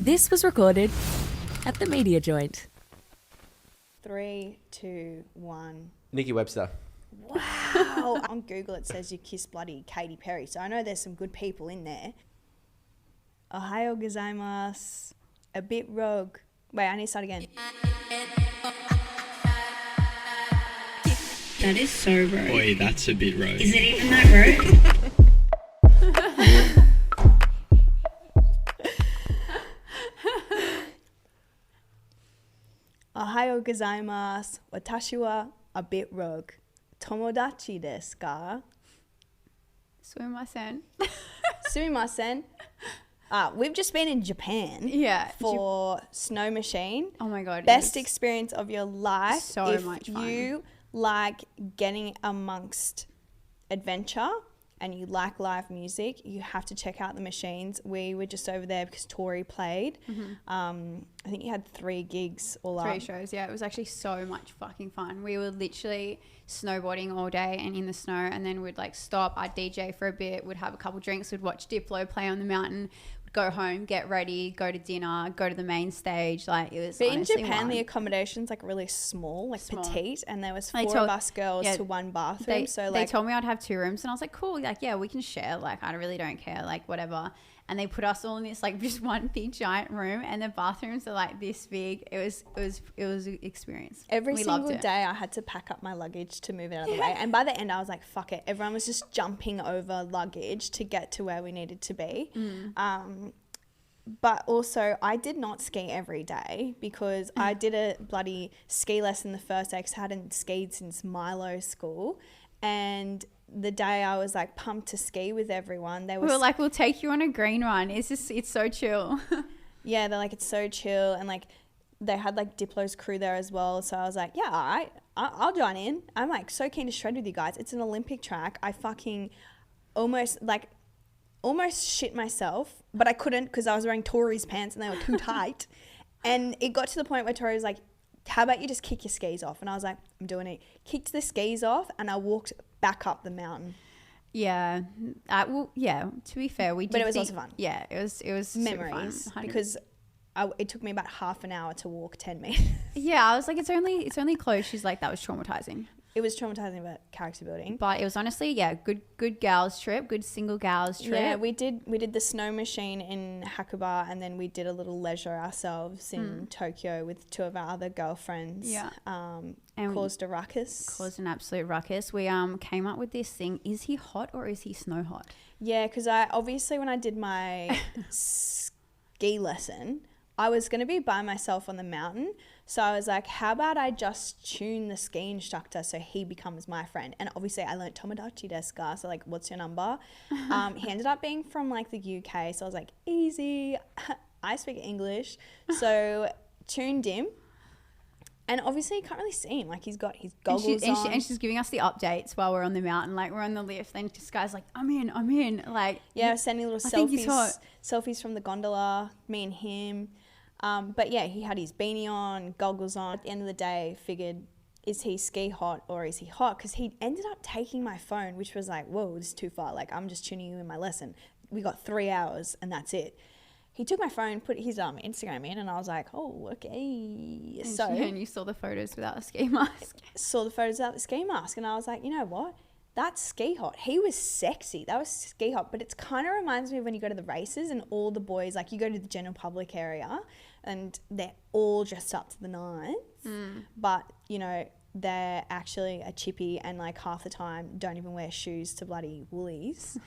This was recorded at the Media Joint. 3, 2, 1. Nikki Webster. Wow. On Google it says you kiss bloody Katy Perry, so I know there's some good people in there. Ohayo gozaimasu. A bit rogue. Wait, I need to start again. That is so rogue. Boy, that's a bit rogue. Is it even that rogue? Ohayo gozaimasu. Watashi wa a bit rogue. Tomodachi desu ka? Sumimasen. Sumimasen. We've just been in Japan. Yeah. For Snow Machine. Oh my God. Best experience of your life. So much fun. If you like getting amongst adventure and you like live music, you have to check out the machines. We were just over there because Tori played. Mm-hmm. I think you had 3 gigs all up. 3 shows, yeah. It was actually so much fucking fun. We were literally snowboarding all day and in the snow, and then we'd like stop, I'd DJ for a bit, we'd have a couple drinks, we'd watch Diplo play on the mountain, we'd go home, get ready, go to dinner, go to the main stage. Like, it was But in honestly Japan, fun. the accommodation's like really small, like Small. petite, and there was 4 They of told- us girls yeah, to 1 bathroom. They, so they like, told me I'd have 2 rooms, and I was like, cool, like, yeah, we can share, like, I really don't care, like, whatever. And they put us all in this like just one big giant room, and the bathrooms are like this big. It was an experience. every We single loved it. day I had to pack up my luggage to move it out of the way. And by the end I was like, fuck it. Everyone was just jumping over luggage to get to where we needed to be. But also I did not ski every day because I did a bloody ski lesson the first day because I hadn't skied since Milo school. And the day I was like pumped to ski with everyone, they We were like, we'll take you on a green run. It's so chill. yeah, they're like, it's so chill. And like they had like Diplo's crew there as well. So I was like, yeah, all right, I'll join in. I'm like so keen to shred with you guys. It's an Olympic track. I fucking almost shit myself, but I couldn't because I was wearing Tori's pants and they were too tight. And it got to the point where Tori was like, how about you just kick your skis off? And I was like, I'm doing it. Kicked the skis off and I walked back up the mountain. Yeah. Well, yeah, to be fair, we did. But it was lots of fun. Yeah, it was Memories. super fun. Because it took me about half an hour to walk 10 meters. Yeah, I was like, it's only close. She's like, that was traumatizing. It was traumatizing about character building. But it was honestly, yeah, good gals trip, good single gals trip. Yeah, we did the Snow Machine in Hakuba, and then we did a little leisure ourselves in Tokyo with 2 of our other girlfriends. Yeah. And caused a ruckus. Caused an absolute ruckus. We came up with this thing: is he hot or is he snow hot? Yeah, because I obviously when I did my ski lesson, I was going to be by myself on the mountain. So I was like, how about I just tune the ski instructor so he becomes my friend? And obviously I learned Tomodachi desu ka, so like, what's your number? He ended up being from like the UK. So I was like, easy. I speak English. So tuned him. And obviously you can't really see him. Like he's got his goggles on. And she's giving us the updates while we're on the mountain. Like we're on the lift. Then this guy's like, I'm in. Like, yeah, sending little I think he's hot. selfies from the gondola, me and him. But yeah, he had his beanie on, goggles on. At the end of the day, figured, is he ski hot or is he hot? Because he ended up taking my phone, which was like, whoa, this is too far. Like, I'm just tuning you in my lesson. We got 3 hours and that's it. He took my phone, put his Instagram in, and I was like, oh, okay. And you saw the photos without a ski mask. Saw the photos without the ski mask, and I was like, you know what? That's ski hot. He was sexy. That was ski hot. But it kind of reminds me of when you go to the races and all the boys, like you go to the general public area and they're all dressed up to the nines. But, you know, they're actually a chippy and like half the time don't even wear shoes to bloody woolies.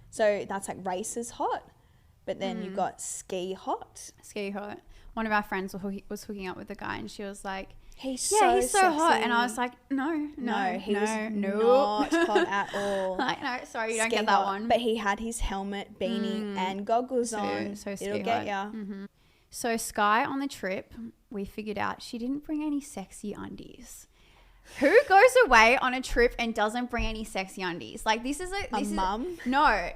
So that's like races hot. But then you've got ski hot. Ski hot. One of our friends was hooking up with a guy and she was like, he's so hot. And I was like, no, he was not hot at all. Like, no, sorry, you don't Ski get that hot. one. But he had his helmet, beanie, and goggles on. So ski It'll get hot. ya. So Skye on the trip, we figured out she didn't bring any sexy undies. Who goes away on a trip and doesn't bring any sexy undies? Like this is a mum? No.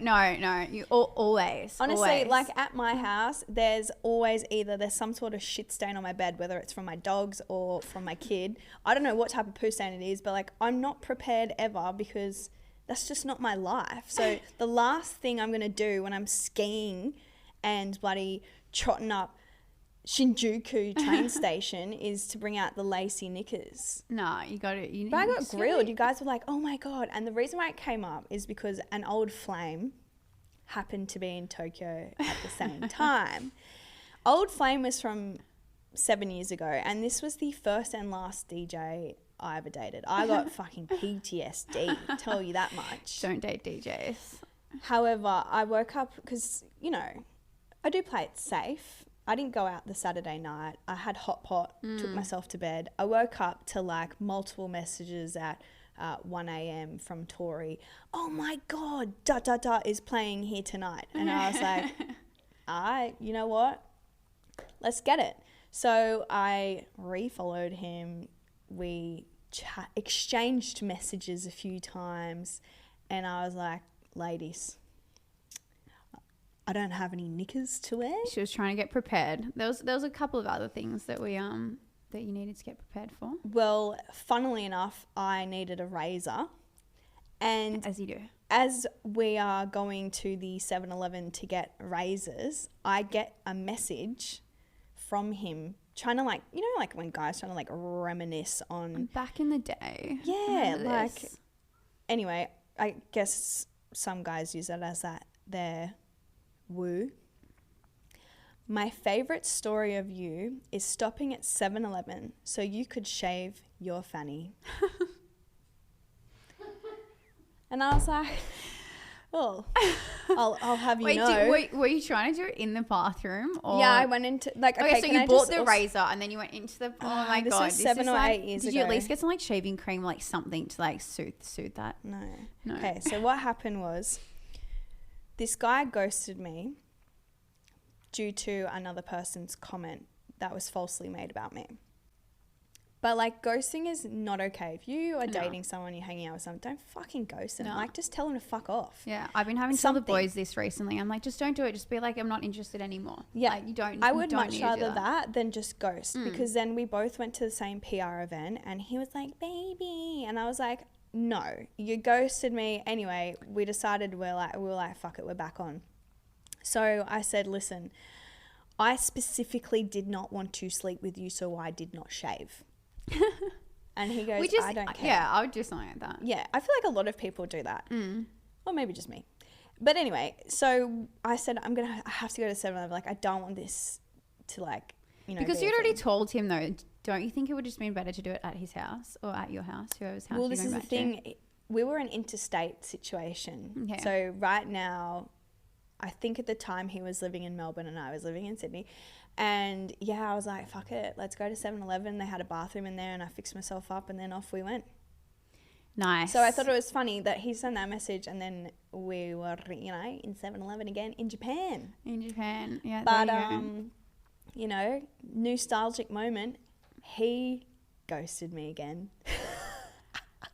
You always. Honestly, always. like at my house, there's always there's some sort of shit stain on my bed, whether it's from my dogs or from my kid. I don't know what type of poo stain it is, but like I'm not prepared ever because that's just not my life. So the last thing I'm going to do when I'm skiing and bloody trotting up Shinjuku train station is to bring out the lacy knickers. No, you got it. But I got grilled. You guys were like, oh my God. And the reason why it came up is because an old flame happened to be in Tokyo at the same time. Old flame was from 7 years ago, and this was the first and last DJ I ever dated. I got fucking PTSD, tell you that much. Don't date DJs. However, I woke up because, you know, I do play it safe. I didn't go out the Saturday night. I had hot pot, took myself to bed. I woke up to like multiple messages at 1 a.m. from Tori. Oh my God, is playing here tonight. And I was like, all right, you know what? Let's get it. So I refollowed him. We exchanged messages a few times. And I was like, ladies, I don't have any knickers to wear. She was trying to get prepared. There was a couple of other things that we that you needed to get prepared for. Well, funnily enough, I needed a razor. And as you do. As we are going to the 7-Eleven to get razors, I get a message from him trying to, like, you know, like when guys trying to like reminisce on back in the day. Yeah, like anyway, I guess some guys use it as their woo. My favorite story of you is stopping at 7-Eleven so you could shave your fanny. And I was like, well, I'll have you know. Wait, were you trying to do it in the bathroom? Or? Yeah, I went into like. Okay, so you bought the razor and then you went into the. Oh my this God! was 7 or 8 years ago. Did you at least get some like shaving cream, like something to like soothe that? No. Okay, so what happened was, this guy ghosted me due to another person's comment that was falsely made about me. But like, ghosting is not okay. If you are dating someone, you're hanging out with someone, don't fucking ghost them. Like, just tell them to fuck off. Yeah, I've been having to tell the boys this recently. I'm like, just don't do it. Just be like, I'm not interested anymore. Yeah, like, you don't. I would much rather that than just ghost, because then we both went to the same PR event, and he was like, "Baby," and I was like, "No, you ghosted me." Anyway, we decided we were like, "Fuck it, we're back on." So I said, "Listen, I specifically did not want to sleep with you, so I did not shave." And he goes, I don't care. Yeah, I would do something like that. Yeah, I feel like a lot of people do that. Or maybe just me. But anyway, so I said, I have to go to 7-Eleven. Like, I don't want this to, like, you know. Because you'd already told him, though. Don't you think it would just been better to do it at his house or at your house, whoever's house? Well, this is the thing. We were an interstate situation. Okay. So right now, I think at the time he was living in Melbourne and I was living in Sydney. And yeah, I was like, fuck it, let's go to 7-Eleven. They had a bathroom in there and I fixed myself up and then off we went. Nice. So I thought it was funny that he sent that message and then we were, you know, in 7-Eleven again in Japan. In Japan, yeah. But, you know, nostalgic moment, he ghosted me again.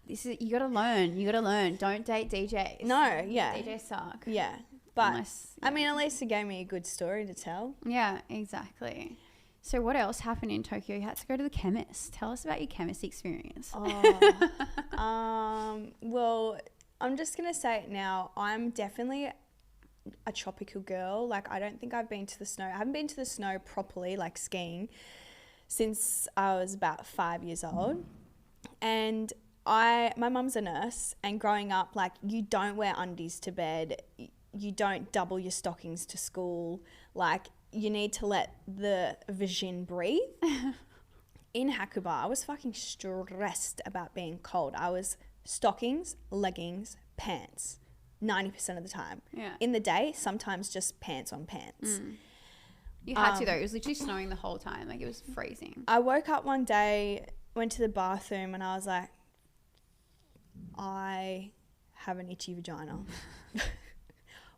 You gotta learn. Don't date DJs. No, yeah. DJs suck. Yeah. But, I mean, at least it gave me a good story to tell. Yeah, exactly. So what else happened in Tokyo? You had to go to the chemist. Tell us about your chemist experience. Well, I'm just going to say it now. I'm definitely a tropical girl. Like, I don't think I've been to the snow. I haven't been to the snow properly, like skiing, since I was about 5 years old. And my mum's a nurse, and growing up, like, you don't wear undies to bed. You don't double your stockings to school. Like, you need to let the vagin breathe. In Hakuba, I was fucking stressed about being cold. I was stockings, leggings, pants 90% of the time. Yeah. In the day, sometimes just pants on pants. You had to, though. It was literally snowing the whole time. Like, it was freezing. I woke up one day, went to the bathroom, and I was like, I have an itchy vagina.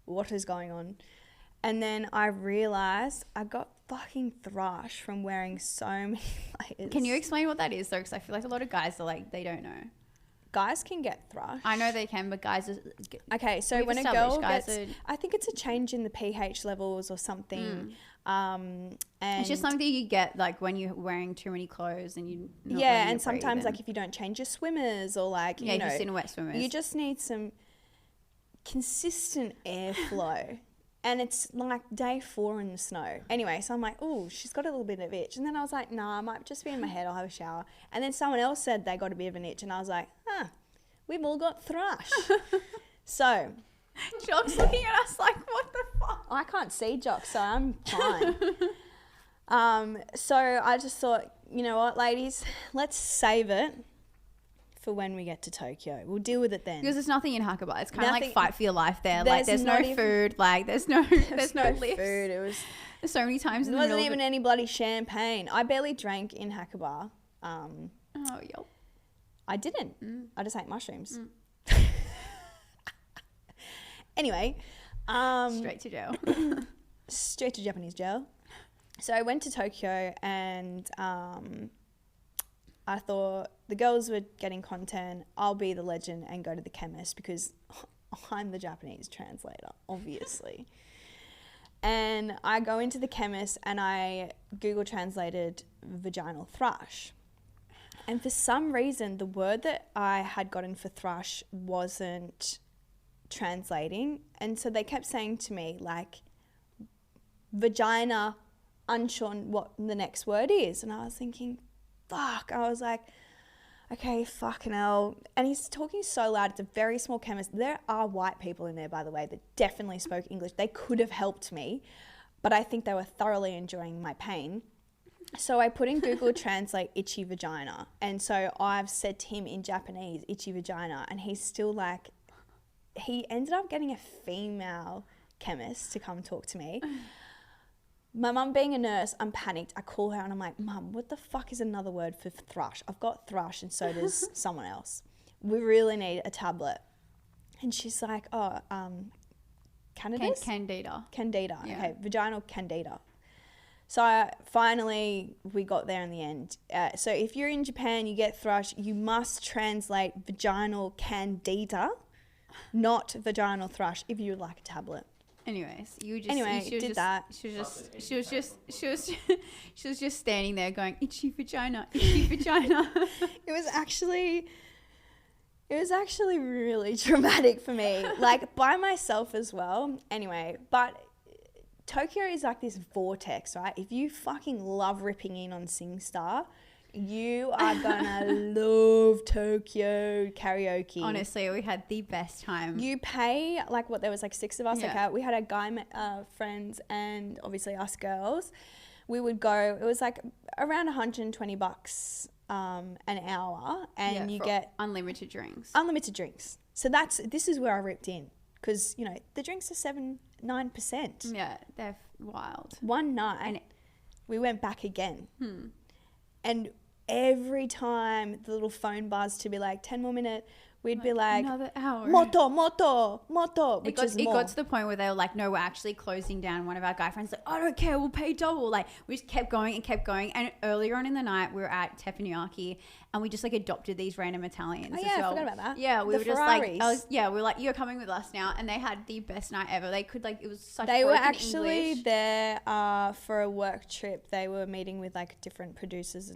What is going on? And then I realized I got fucking thrashed from wearing so many layers. Can you explain what that is, though? Because I feel like a lot of guys are like, they don't know. Guys can get thrashed. I know they can, but guys are... Okay, so when a girl gets... I think it's a change in the pH levels or something. And it's just something you get, like, when you're wearing too many clothes and you... Yeah, and sometimes, like, if you don't change your swimmers or, like, you know... if you're in wet swimmers. You just need some consistent airflow. And it's like day 4 in the snow. Anyway, so I'm like, oh, she's got a little bit of itch. And then I was like, nah, I might just be in my head. I'll have a shower. And then someone else said they got a bit of an itch. And I was like, we've all got thrush. So Jock's looking at us like, what the fuck? I can't see Jock, so I'm fine. So I just thought, you know what, ladies, let's save it for when we get to Tokyo. We'll deal with it then. Because there's nothing in Hakuba. It's kind of like Nothing- fight for your life there. Like there's no not even- food. Like there's no There's no lifts. food. It was. There's so many times in There the wasn't middle even of it. any bloody champagne. I barely drank in Hakuba. Oh, yep. I didn't. I just ate mushrooms. Anyway, Straight to jail. straight to Japanese jail. So I went to Tokyo and I thought the girls were getting content. I'll be the legend and go to the chemist because I'm the Japanese translator, obviously. And I go into the chemist and I Google translated vaginal thrush. And for some reason, the word that I had gotten for thrush wasn't translating. And so they kept saying to me, like, vagina, unsure what the next word is. And I was thinking, fuck. I was like, okay, fucking hell. And he's talking so loud. It's a very small chemist. There are white people in there, by the way, that definitely spoke English. They could have helped me, but I think they were thoroughly enjoying my pain. So I put in Google Translate itchy vagina. And so I've said to him in Japanese, itchy vagina. And he's still like, he ended up getting a female chemist to come talk to me. My mum being a nurse, I'm panicked. I call her and I'm like, Mum, what the fuck is another word for thrush? I've got thrush and so does someone else. We really need a tablet. And she's like, oh, Candidus? Candida. Candida. Yeah. Okay, vaginal candida. So finally, we got there in the end. So if you're in Japan, you get thrush, you must translate vaginal candida, not vaginal thrush, if you would like a tablet. Anyways, She was just standing there going, itchy vagina, itchy vagina. It was actually really traumatic for me, like by myself as well. Anyway, but Tokyo is like this vortex, right? If you fucking love ripping in on SingStar, you are gonna love Tokyo karaoke. Honestly, we had the best time. You pay, like what, there was like 6 of us. Yeah. Okay, we had our guy friends and obviously us girls. We would go, it was like around $120 an hour, and you get unlimited drinks. unlimited drinks. So this is where I ripped in, because you know the drinks are 7-9%. Yeah, they're wild. One night we went back again, and every time the little phone buzzed to be like 10 more minutes, we'd be like, another hour. moto, which It is got more. to the point where they were like, no, we're actually closing down. One of our guy friends like, I don't care, we'll pay double. Like, we just kept going and kept going. And earlier on in the night, we were at Teppanyaki and we just like adopted these random Italians Oh as yeah, well. I forgot about that. Yeah, we The were just Ferraris. like, we were like, you're coming with us now. And they had the best night ever. They could like, it was such They were broken actually English. there for a work trip. They were meeting with like different producers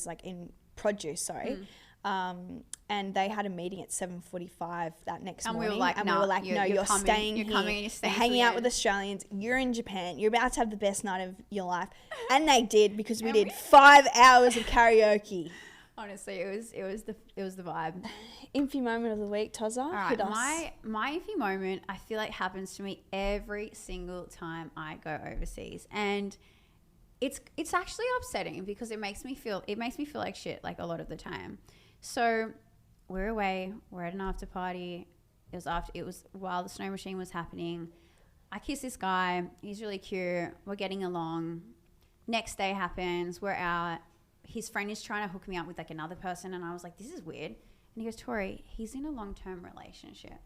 like in produce, sorry. And they had a meeting at 7:45 that next And we morning. were like, and nah, we were like, no, you're coming, staying you're here. coming and you're staying hanging till out the with end. Australians. You're in Japan. You're about to have the best night of your life. And they did, because we And did we- 5 hours of karaoke. Honestly, it was the vibe. Infy moment of the week, Tozza. All right, hit us. my iffy moment, I feel like happens to me every single time I go overseas, and it's actually upsetting because it makes me feel like shit like a lot of the time. So we're away, we're at an after party. It was while the snow machine was happening. I kiss this guy, he's really cute, we're getting along. Next day happens, we're out. His friend is trying to hook me up with like another person, and I was like, this is weird. And he goes, Tori, he's in a long-term relationship.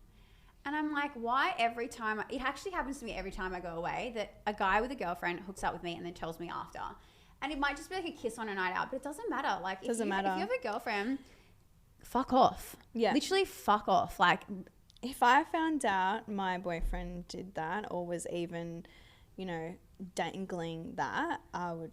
And I'm like, why every time? It actually happens to me every time I go away that a guy with a girlfriend hooks up with me and then tells me after. And it might just be like a kiss on a night out, but it doesn't matter. Like, if you have a girlfriend, fuck off. Yeah. Literally fuck off. Like, if I found out my boyfriend did that, or was even, you know, dangling that,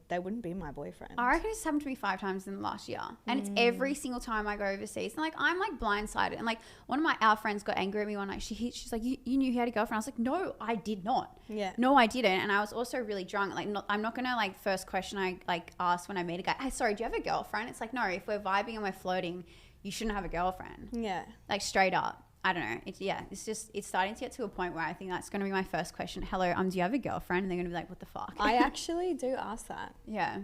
they wouldn't be my boyfriend. I reckon it's happened to me 5 times in the last year, and it's every single time I go overseas. And like I'm like blindsided, and like one of our friends got angry at me one night. She's like, you knew he had a girlfriend. I was like, no, I did not. Yeah. No, I didn't. And I was also really drunk. Like, I'm not gonna like first question I like ask when I meet a guy, hey, sorry, do you have a girlfriend? It's like, no, if we're vibing and we're flirting, you shouldn't have a girlfriend. Yeah. Like straight up. I don't know. It's starting to get to a point where I think that's going to be my first question. Hello, do you have a girlfriend? And they're going to be like, what the fuck? I actually do ask that. Yeah.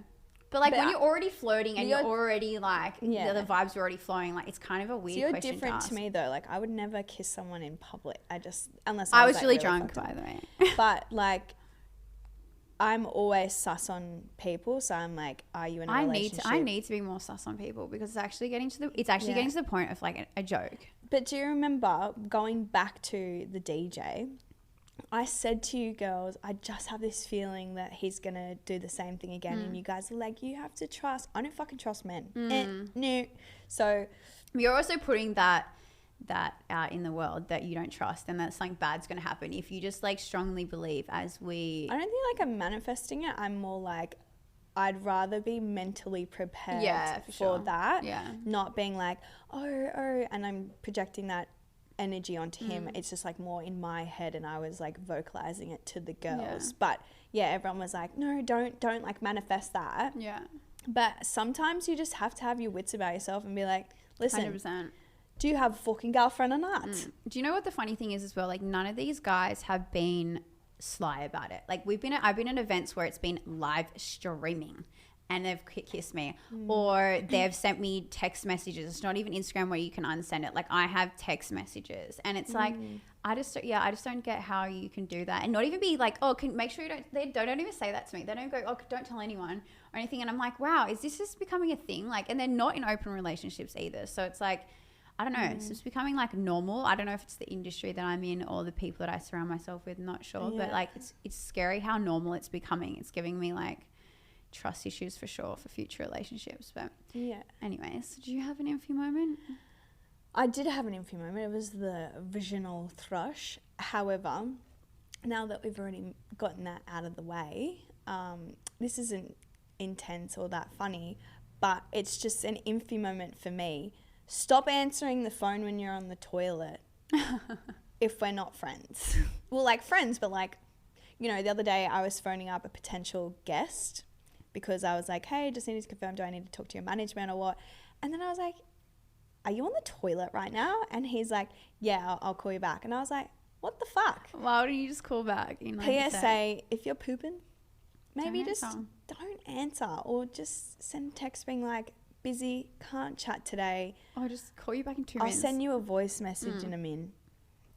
But like when you're already flirting and you're already like, Yeah. the vibes are already flowing, like it's kind of a weird So you're question different to ask. to me though. Like I would never kiss someone in public. Unless I was like, really drunk, fucked up. by the way. But like, I'm always sus on people, so I'm like, are you in a relationship? I need to be more sus on people because it's actually getting to the point of like a joke. But do you remember going back to the DJ? I said to you girls, I just have this feeling that he's gonna do the same thing again, and you guys are like, you have to trust. I don't fucking trust men. No. So You're also putting that out in the world that you don't trust and that something bad's going to happen if you just like strongly believe I don't think like I'm manifesting it. I'm more like, I'd rather be mentally prepared for that. Yeah. Not being like, oh, and I'm projecting that energy onto him. It's just like more in my head, and I was like vocalizing it to the girls. But yeah, everyone was like, no, don't like manifest that. Yeah. But sometimes you just have to have your wits about yourself and be like, listen, 100%. do you have a fucking girlfriend or not? Do you know what the funny thing is as well? Like none of these guys have been sly about it. Like I've been at events where it's been live streaming and they've kissed me or they've sent me text messages. It's not even Instagram where you can unsend it. Like I have text messages and it's like, I just don't get how you can do that and not even be like, oh, make sure they don't even say that to me. They don't go, oh, don't tell anyone or anything. And I'm like, wow, is this just becoming a thing? Like, and they're not in open relationships either. So it's like, I don't know. It's just becoming like normal. I don't know if it's the industry that I'm in or the people that I surround myself with. I'm not sure, but like it's scary how normal it's becoming. It's giving me like trust issues for sure for future relationships. But anyways, do you have an infy moment? I did have an infy moment. It was the vaginal thrush. However, now that we've already gotten that out of the way, this isn't intense or that funny, but it's just an infy moment for me. Stop answering the phone when you're on the toilet if we're not friends. Well, like friends, but like, you know, the other day I was phoning up a potential guest because I was like, hey, just need to confirm, do I need to talk to your management or what? And then I was like, are you on the toilet right now? And he's like, yeah, I'll call you back. And I was like, what the fuck? Why don't you just call back? PSA, if you're pooping, maybe Don't just answer. don't answer or just send a text being like, busy, can't chat today. Or just call you back in 2 I'll minutes. send you a voice message in a min.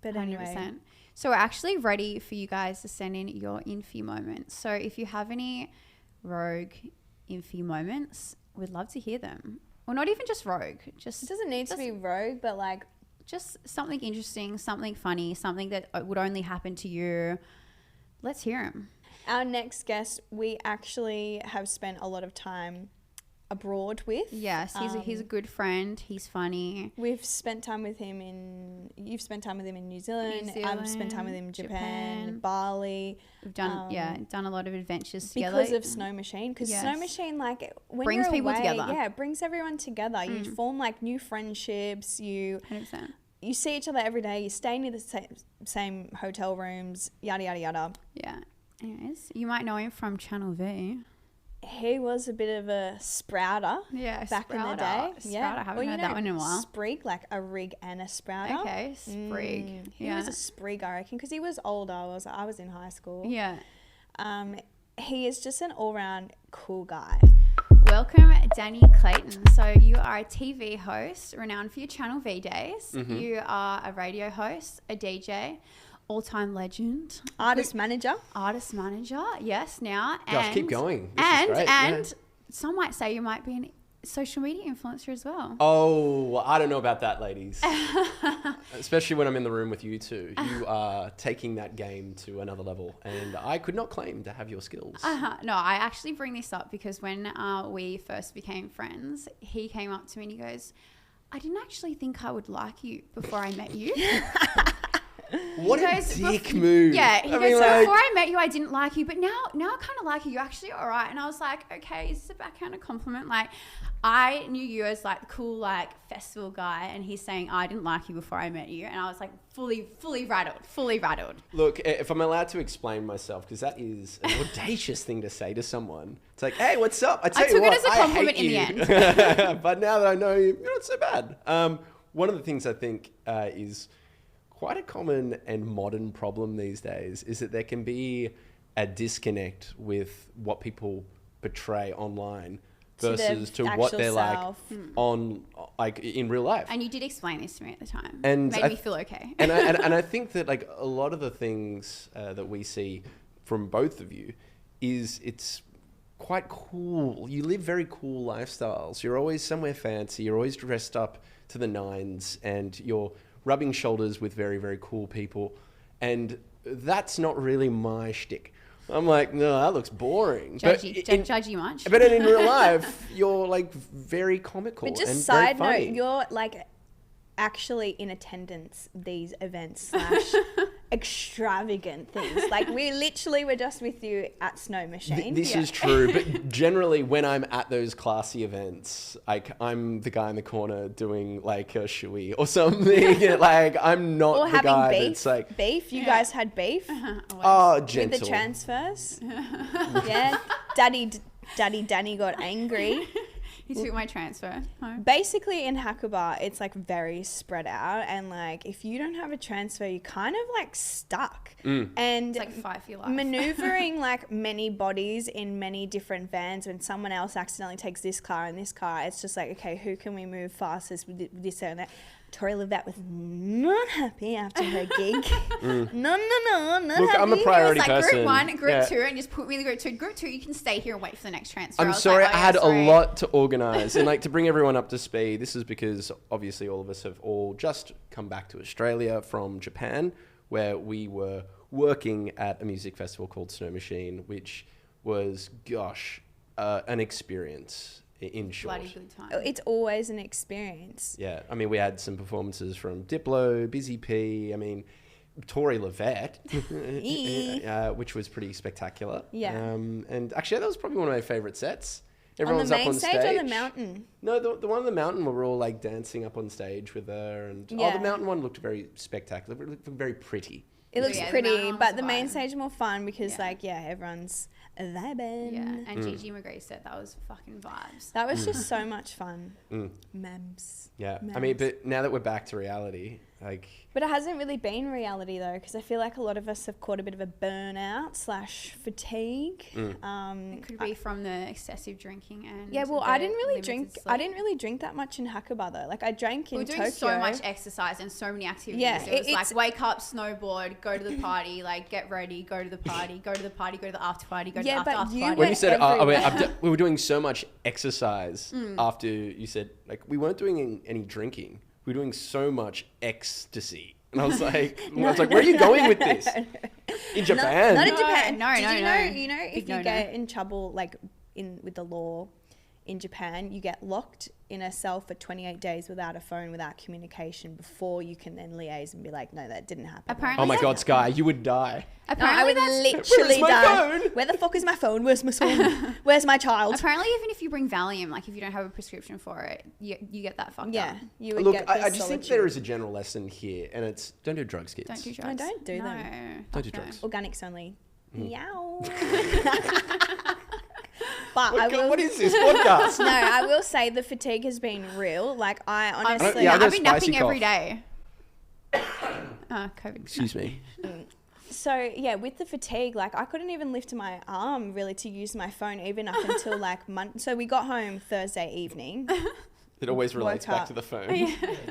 But 100%. anyway. So we're actually ready for you guys to send in your infy moments. So if you have any rogue infy moments, we'd love to hear them. Or not even just rogue. It doesn't need to be rogue, but like just something interesting, something funny, something that would only happen to you. Let's hear them. our next guest, we actually have spent a lot of time abroad with. Yes, he's a good friend. He's funny. You've spent time with him in New Zealand. I've spent time with him in Japan. Bali. We've done done a lot of adventures together because of Snow Machine. Because Snow Machine, like when brings you're people away, together. yeah, it brings everyone together. You form like new friendships. 100%. You see each other every day. You stay near the same hotel rooms. Yada yada yada. Yeah. Anyways, you might know him from Channel V. He was a bit of a sprouter. Yeah, back in the day. Yeah, I haven't heard that one in a while. Sprig, like a rig and a sprouter. Okay, Sprig. He was a sprig, I reckon, because he was older. I was in high school. Yeah. He is just an all-round cool guy. Welcome, Danny Clayton. So you are a TV host renowned for your Channel V days. Mm-hmm. You are a radio host, a DJ, all-time legend, artist manager, yes, now. Gosh, and keep going. And some might say you might be a social media influencer as well. Oh, well, I don't know about that, ladies. Especially when I'm in the room with you two. You are taking that game to another level, and I could not claim to have your skills. No, I actually bring this up because when we first became friends, he came up to me and he goes, I didn't actually think I would like you before I met you. What He a goes, dick move. Yeah, he I goes, mean, like, before I met you, I didn't like you, but now I kind of like you. You're actually all right. And I was like, okay, is this a backhanded compliment? Like, I knew you as like the cool, like festival guy, and he's saying I didn't like you before I met you, and I was like fully rattled. Look, if I'm allowed to explain myself, because that is an audacious thing to say to someone. It's like, hey, what's up? I tell you took it what, as a I compliment hate in you. the end. But now that I know you, you're not so bad. One of the things I think is quite a common and modern problem these days is that there can be a disconnect with what people portray online versus to what they're like on, like in real life. And you did explain this to me at the time. And made me feel okay. and I think that like a lot of the things that we see from both of you is it's quite cool. You live very cool lifestyles. You're always somewhere fancy. You're always dressed up to the nines, and you're rubbing shoulders with very, very cool people. And that's not really my shtick. I'm like, no, that looks boring. Judge you much. But in real life, you're like very comical. But just and side very note, funny. you're like actually in attendance these events / extravagant things. Like we literally were just with you at Snow Machine. This is true, but generally when I'm at those classy events, like I'm the guy in the corner doing like a shoey or something. Like I'm not or the having guy beef. that's like, Beef. You guys had beef oh, with gentle. the transfers. Yeah, Daddy Danny got angry. He took my transfer home. Basically in Hacklebar, it's like very spread out, and like if you don't have a transfer, you're kind of like stuck. And It's like fight for your life. maneuvering like many bodies in many different vans when someone else accidentally takes this car and this car, it's just like, okay, who can we move fastest with this and that? Tori Levat was not happy after her gig. No, not Look, happy. I'm a priority It was like person. group 1, group Yeah. 2, and just put me in the group 2. Group 2, you can stay here and wait for the next transfer. I'm was sorry, like, I had sorry. a lot to organise. And like to bring everyone up to speed, this is because obviously all of us have all just come back to Australia from Japan, where we were working at a music festival called Snow Machine, which was, gosh, an experience in short. Bloody good time. It's always an experience. Yeah, I mean, we had some performances from Diplo, Busy P, I mean, Tori Levat, which was pretty spectacular. Yeah. And actually, that was probably one of my favourite sets. On Everyone the was up main on stage stage. or the mountain? No, the one on the mountain, we were all like dancing up on stage with her. And Yeah. the mountain one looked very spectacular. It looked very pretty. It looks Yeah, the pretty, mountain but one's the a main vibe. stage is more fun because, Yeah. everyone's vibing. Yeah, and Gigi McGree said that was fucking vibes. That was just so much fun. Mems. Yeah. I Mems. mean, but now that we're back to reality, like, But it hasn't really been reality though, because I feel like a lot of us have caught a bit of a burnout / fatigue. It could be from the excessive drinking and Yeah, well, I the didn't really limited drink. sleep. I didn't really drink that much in Hacklebar though. Like I drank in We were doing Tokyo. so much exercise and so many activities. Yeah, it was it's- like wake up, snowboard, go to the party, like get ready, go to the party, go to the party, go to the after party, go to Yeah, the but after you party. when were you said everywhere. we were doing so much exercise after you said, like, we weren't doing any drinking. We were doing so much ecstasy. And I was like, where are you going with this? In Japan? Not in No, Japan. no, Did no, you no. know? You know, Big if you no-no. get in trouble, like with the law in Japan, you get locked in a cell for 28 days without a phone, without communication, before you can then liaise and be like, no, that didn't happen. Apparently Oh my that- God, Skye, you would die. No, I Apparently would that's- literally Where's my die. phone? Where the fuck is my phone? Where's my son? Where's my child? Apparently, even if you bring Valium, like if you don't have a prescription for it, you get that fucked Yeah, up. you would Look, get the I just think there solitude. is a general lesson here, and it's don't do drugs, kids. Don't do drugs. don't do them. No, Don't do fuck no. drugs. Organics only. Mm. Yow. But I What, will. what is this podcast? No, I will say the fatigue has been real. Like I honestly, yeah, I got I've been spicy napping every cough. day. COVID. Excuse me. So yeah, with the fatigue, like I couldn't even lift my arm really to use my phone even up until like So we got home Thursday evening. It always relates Woke back up. to the phone.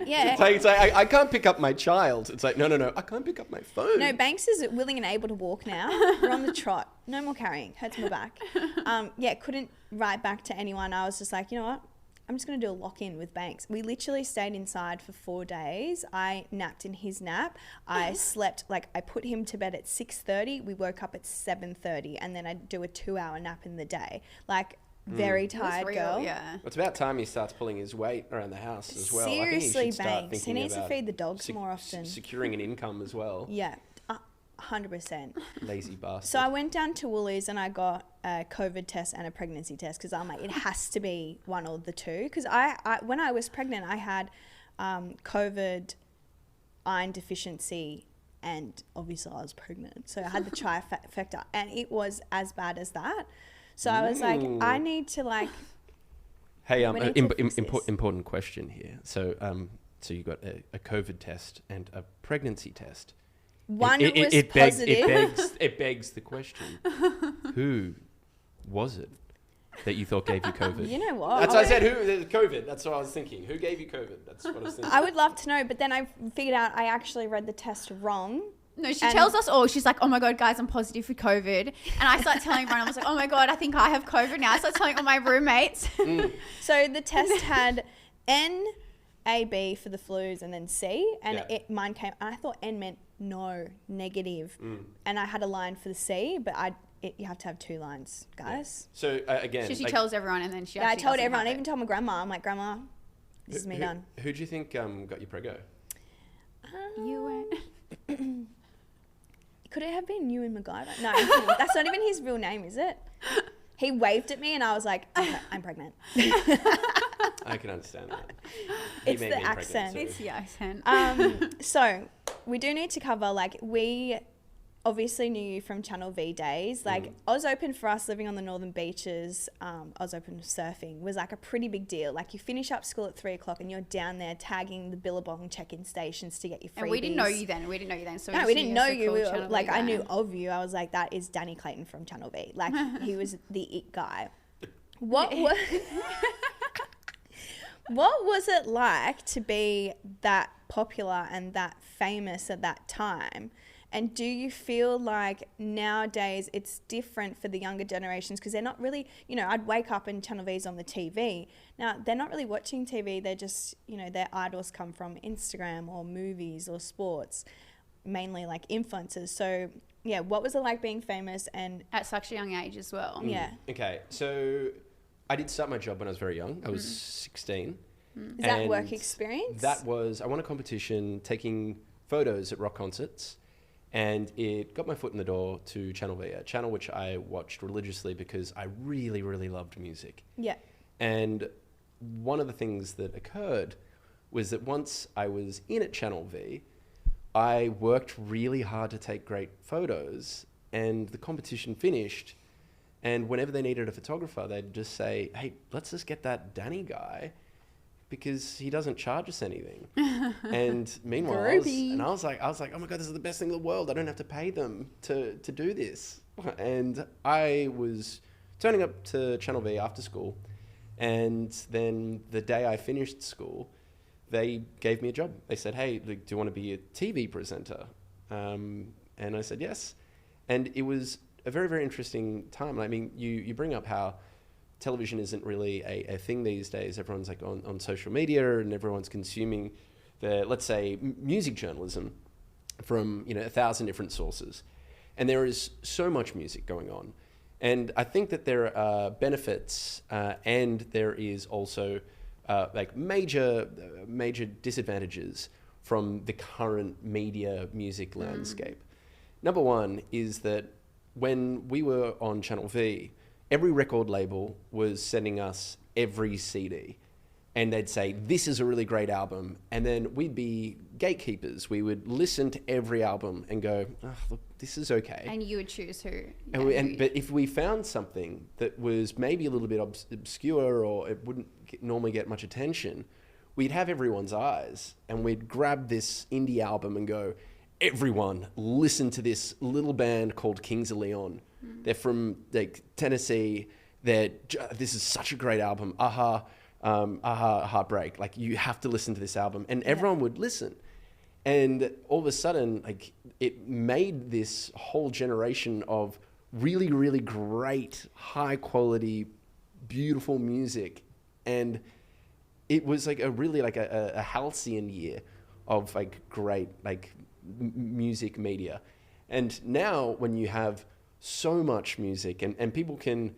Yeah. It's like I can't pick up my child. It's like, no, I can't pick up my phone. No, Banks is willing and able to walk now. We're on the trot. No more carrying. Hurts my back. Yeah, couldn't write back to anyone. I was just like, you know what? I'm just going to do a lock-in with Banks. We literally stayed inside for 4 days. I napped in his nap. I slept, like I put him to bed at 6:30. We woke up at 7:30 and then I'd do a 2-hour nap in the day. Like very That's tired real, girl. Yeah. It's about time he starts pulling his weight around the house as well. Seriously, I think he should start Banks. He thinking needs to about feed the dogs more often. securing an income as well. Yeah, 100%. Lazy bastard. So I went down to Woolies and I got a COVID test and a pregnancy test because I'm like, it has to be one or the two. Because I when I was pregnant, I had COVID, iron deficiency, and obviously I was pregnant. So I had the trifecta, and it was as bad as that. So I was like, I need to like. Hey, we need to fix this. important question here. So, so you got a COVID test and a pregnancy test. One was positive. It begs the question: who was it that you thought gave you COVID? You know what? That's what I said. Who? COVID. That's what I was thinking. Who gave you COVID? That's what I was thinking. I would love to know, but then I figured out I actually read the test wrong. No, she tells us all. She's like, oh my God, guys, I'm positive for COVID. And I start telling everyone, I was like, oh my God, I think I have COVID now. I start telling all my roommates. So the test had N, A, B for the flus and then C. And mine came, and I thought N meant no, negative. And I had a line for the C, but you have to have 2 lines, guys. Yeah. So again, So she tells everyone and then she I actually told doesn't everyone, have even told my grandma. I'm like, Grandma, this is me done. Who do you think got you prego? You went. Could it have been Ewan MacGyver? No, that's not even his real name, is it? He waved at me and I was like, I'm pregnant. I can understand that. It's the accent. It's the accent. So we do need to cover, like, we obviously knew you from Channel V days. Like, Oz Open for us living on the northern beaches, Oz Open surfing was like a pretty big deal. Like, you finish up school at 3 o'clock and you're down there tagging the Billabong check-in stations to get your freebies. And we didn't know you then. So no, we didn't know you. Cool We were, Channel like, V I guy. knew of you. I was like, that is Danny Clayton from Channel V. Like, he was the it guy. What was it like to be that popular and that famous at that time? And do you feel like nowadays it's different for the younger generations? Because they're not really, I'd wake up and Channel V's on the TV. Now, they're not really watching TV. They're just, their idols come from Instagram or movies or sports, mainly like influencers. So, yeah, what was it like being famous and... At such a young age as well. Yeah. Okay, so I did start my job when I was very young. I was 16. Is that work experience? That was, I won a competition taking photos at rock concerts. And it got my foot in the door to Channel V, a channel which I watched religiously because I really, really loved music. Yeah. And one of the things that occurred was that once I was in at Channel V, I worked really hard to take great photos, and the competition finished. And whenever they needed a photographer, they'd just say, hey, let's just get that Danny guy, because he doesn't charge us anything. And meanwhile, I was like, oh my God, this is the best thing in the world. I don't have to pay them to do this. And I was turning up to Channel V after school. And then the day I finished school, they gave me a job. They said, hey, do you want to be a TV presenter? And I said, yes. And it was a very, very interesting time. I mean, you bring up how television isn't really a thing these days. Everyone's like on social media and everyone's consuming let's say, music journalism from 1,000 different sources. And there is so much music going on. And I think that there are benefits and there is also like major disadvantages from the current media music landscape. Number one is that when we were on Channel V, every record label was sending us every CD. And they'd say, this is a really great album. And then we'd be gatekeepers. We would listen to every album and go, oh, look, this is okay. And you would choose who. But if we found something that was maybe a little bit obscure or it wouldn't normally get much attention, we'd have everyone's eyes. And we'd grab this indie album and go, everyone, listen to this little band called Kings of Leon. They're from Tennessee. This is such a great album. Aha, Heartbreak. Like, you have to listen to this album. And everyone would listen. And all of a sudden, like, it made this whole generation of really, really great, high quality, beautiful music. And it was like a halcyon year of like great, like music media. And now when you have so much music and people can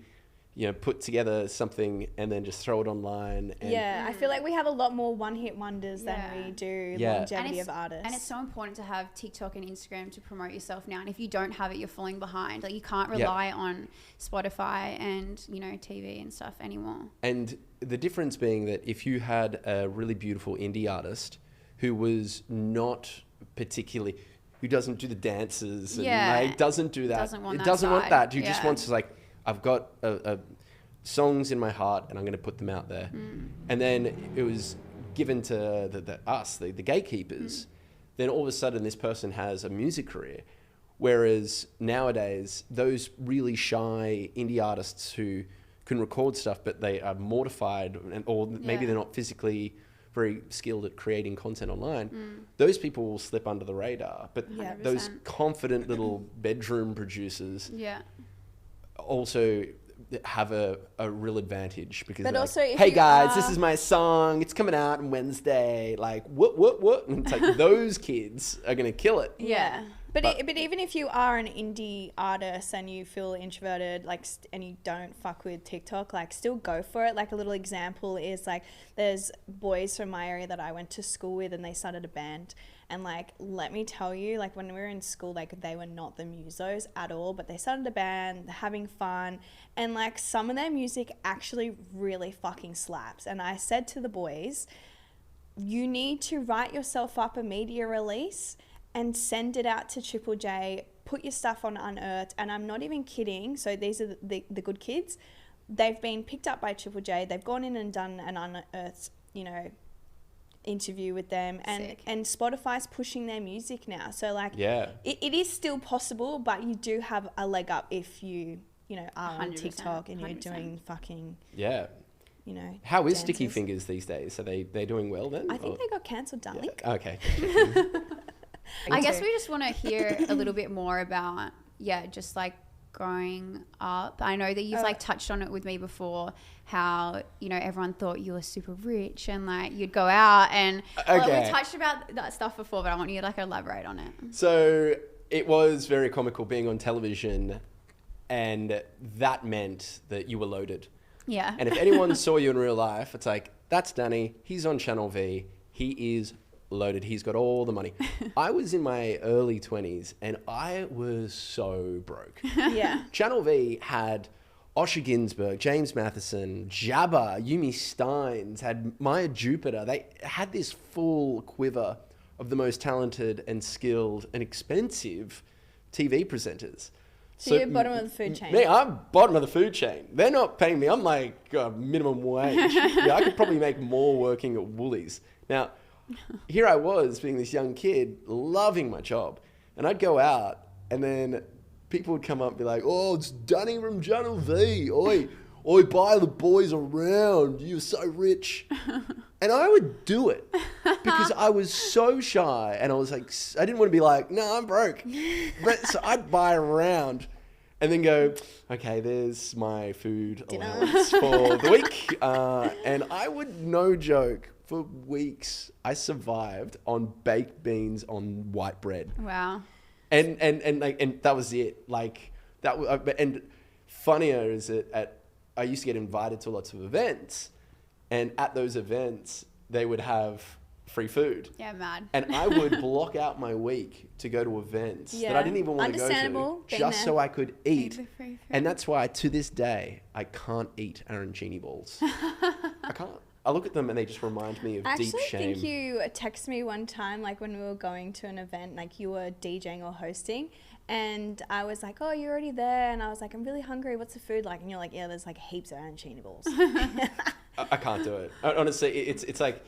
put together something and then just throw it online. And Yeah, I feel like we have a lot more one-hit wonders Yeah. than we do Yeah. longevity of artists. And it's so important to have TikTok and Instagram to promote yourself now. And if you don't have it, you're falling behind. Like, you can't rely on Spotify and, TV and stuff anymore. And the difference being that if you had a really beautiful indie artist who was not particularly, who doesn't do the dances and doesn't do that, Doesn't want it that doesn't want side. that. You just Yeah. wants to, like, I've got songs in my heart and I'm going to put them out there. And then it was given to the gatekeepers. Then all of a sudden this person has a music career. Whereas nowadays, those really shy indie artists who can record stuff, but they are mortified or maybe they're not physically very skilled at creating content online, those people will slip under the radar. But those confident little bedroom producers also have a real advantage because But they're also like, if hey you guys, this are- is my song, it's coming out on Wednesday, like what, and it's like those kids are gonna kill it. Yeah. But even if you are an indie artist and you feel introverted, like, and you don't fuck with TikTok, like, still go for it. Like, a little example is, like, there's boys from my area that I went to school with and they started a band. And, like, let me tell you, like, when we were in school, like, they were not the musos at all, but they started a band, they're having fun. And, like, some of their music actually really fucking slaps. And I said to the boys, you need to write yourself up a media release and send it out to Triple J, put your stuff on Unearthed, and I'm not even kidding. So these are the good kids. They've been picked up by Triple J. They've gone in and done an Unearthed, interview with them. And Spotify's pushing their music now. So, like, it is still possible, but you do have a leg up if you, are on 100%, TikTok and you're 100%. doing fucking, How is Sticky dances. Fingers these days? Are they doing well then? I think they got cancelled, darling. Okay. I guess we just want to hear a little bit more about, just like growing up. I know that you've like touched on it with me before, how, everyone thought you were super rich and like you'd go out and we touched about that stuff before, but I want you to like elaborate on it. So it was very comical being on television, and that meant that you were loaded. Yeah. And if anyone saw you in real life, it's like, that's Danny. He's on Channel V. He is loaded. He's got all the money. I was in my early 20s and I was so broke. Yeah. Channel V had Osher Ginsburg, James Matheson, Jabba, Yumi Steins, had Maya Jupiter. They had this full quiver of the most talented and skilled and expensive TV presenters. So you're bottom of the food chain. Me, I'm bottom of the food chain. They're not paying me. I'm like minimum wage. I could probably make more working at Woolies. Now, here I was being this young kid, loving my job. And I'd go out and then people would come up and be like, oh, it's Danny from Channel V. Oi, buy the boys around. You're so rich. And I would do it because I was so shy and I was like, I didn't want to be like, no, I'm broke. But so I'd buy around and then go, okay, there's my food allowance for the week. And I would, no joke, for weeks, I survived on baked beans on white bread. Wow. And that was it. Like that. And funnier is that I used to get invited to lots of events, and at those events they would have free food. Yeah, mad. And I would block out my week to go to events that I didn't even want to go Understandable. to, just so I could eat. the free food. And that's why to this day I can't eat arancini balls. I can't. I look at them and they just remind me of I deep actually shame. think you texted me one time, like when we were going to an event, like you were DJing or hosting, and I was like, oh, you're already there, and I was like, I'm really hungry, what's the food like? And you're like, yeah, there's like heaps of arancini balls. I can't do it. Honestly, it's like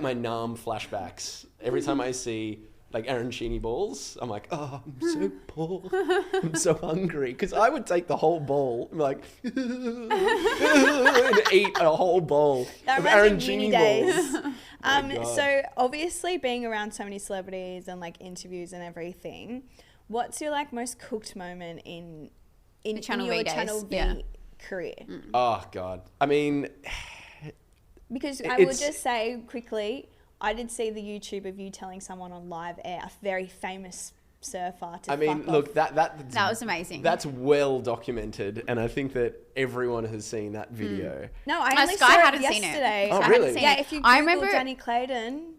my numb flashbacks. Every time I see like arancini balls, I'm like, oh, I'm so poor. I'm so hungry. Because I would take the whole bowl and be like, and eat a whole bowl That of reminds me of arancini uni balls. days. God. So obviously being around so many celebrities and like interviews and everything, what's your like most cooked moment in Channel your V days, Channel V yeah. career? Oh, God. I mean, Because I will It's- just say quickly, I did see the YouTube of you telling someone on live air, a very famous surfer to I mean, fuck look, off. That was amazing. That's well documented, and I think that everyone has seen that video. No, I only Skye saw it hadn't seen it. yesterday. Oh, I really? hadn't seen Yeah, it. if you I Google remember Danny Clayton,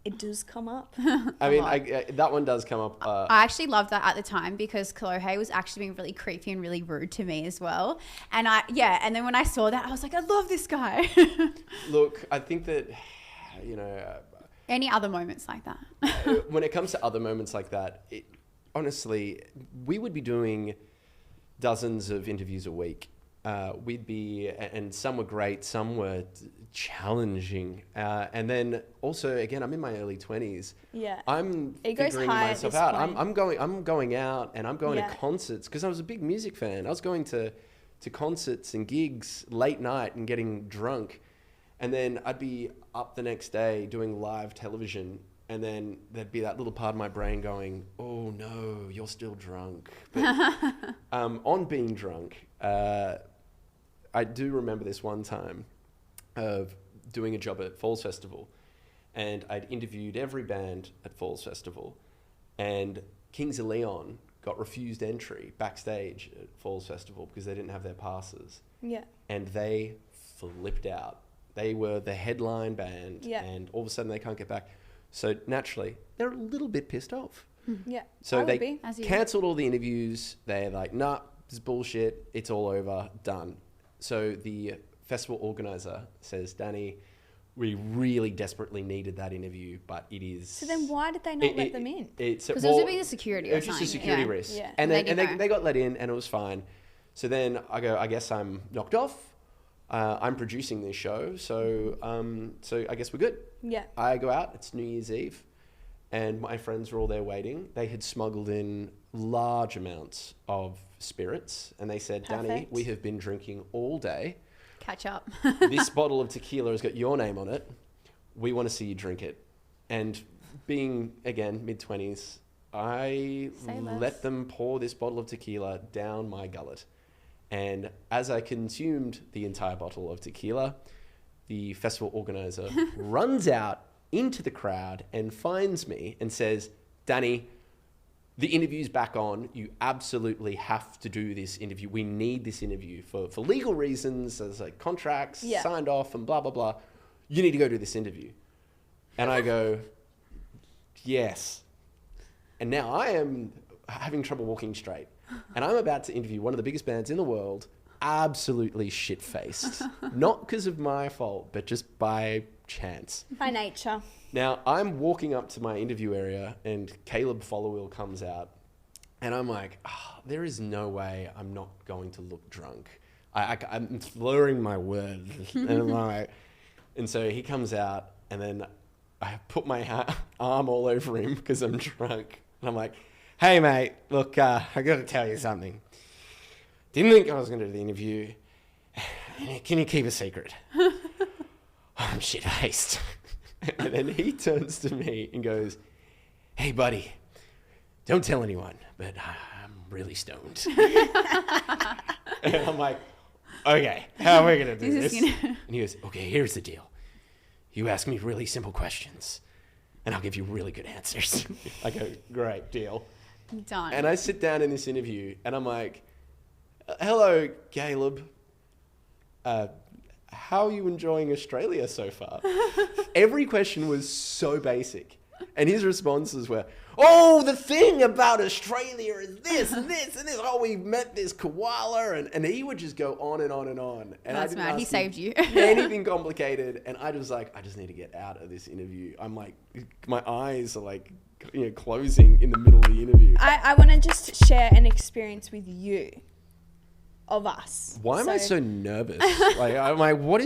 it does come up. I mean, that one does come up. I actually loved that at the time because Chloe was actually being really creepy and really rude to me as well. And and then when I saw that, I was like, I love this guy. Look, I think that, you know, Any other moments like that? when it comes to other moments like that, honestly, we would be doing dozens of interviews a week. And some were great, some were challenging. And then also, again, I'm in my early 20s. Yeah. I'm It goes figuring high at myself this out. point. I'm going out and I'm going Yeah. to concerts because I was a big music fan. I was going to concerts and gigs late night and getting drunk. And then I'd be up the next day doing live television. And then there'd be that little part of my brain going, oh no, you're still drunk. But on being drunk, I do remember this one time of doing a job at Falls Festival. And I'd interviewed every band at Falls Festival. And Kings of Leon got refused entry backstage at Falls Festival because they didn't have their passes. Yeah. And they flipped out. They were the headline band, Yeah. and all of a sudden they can't get back. So naturally, they're a little bit pissed off. Yeah. So I would they be. As you- cancelled all the interviews. They're like, nah, this is bullshit. It's all over. Done. So the festival organizer says, Danny, we really desperately needed that interview, but it is... So then why did they not let them in? Because it was a bit of security It or was just a something. security Yeah. risk. Yeah. And They then did know. they got let in and it was fine. So then I go, I guess I'm knocked off. I'm producing this show, so I guess we're good. Yeah. I go out, it's New Year's Eve, and my friends are all there waiting. They had smuggled in large amounts of spirits, and they said, Danny, Perfect. we have been drinking all day. Catch up. This bottle of tequila has got your name on it. We want to see you drink it. And being, again, mid-20s, I Say less. let them pour this bottle of tequila down my gullet. And as I consumed the entire bottle of tequila, the festival organizer runs out into the crowd and finds me and says, Danny, the interview's back on. You absolutely have to do this interview. We need this interview for legal reasons. There's like contracts Yeah. signed off and blah, blah, blah. You need to go do this interview. And I go, yes. And now I am having trouble walking straight. And I'm about to interview one of the biggest bands in the world, absolutely shit-faced. Not because of my fault, but just by chance. By nature. Now, I'm walking up to my interview area and Caleb Followill comes out. And I'm like, there is no way I'm not going to look drunk. I'm slurring my words. And I'm like, and so he comes out and then I put my arm all over him because I'm drunk. And I'm like, hey, mate, look, I got to tell you something. Didn't think I was going to do the interview. Can you keep a secret? I'm shit-faced. And then he turns to me and goes, hey, buddy, don't tell anyone, but I'm really stoned. And I'm like, okay, how are we going to do this? And he goes, okay, here's the deal. You ask me really simple questions, and I'll give you really good answers. I go, great, deal. Done. And I sit down in this interview, and I'm like, hello, Caleb. How are you enjoying Australia so far? Every question was so basic. And his responses were, oh, the thing about Australia is this and this and this. Oh, we met this koala. And he would just go on and on and on. And That's I didn't mad. He ask saved him you. anything complicated. And I was like, I just need to get out of this interview. I'm like, my eyes are like, closing in the middle of the interview. I want to just share an experience with you. Of us. Why am I so nervous? I'm like, what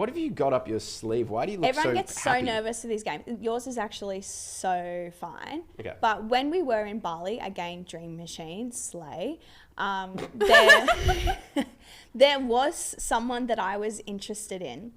have you got up your sleeve? Why do you look so Everyone gets happy? so nervous for these games. Yours is actually so fine. Okay. But when we were in Bali, again, Dream Machine, slay, there was someone that I was interested in.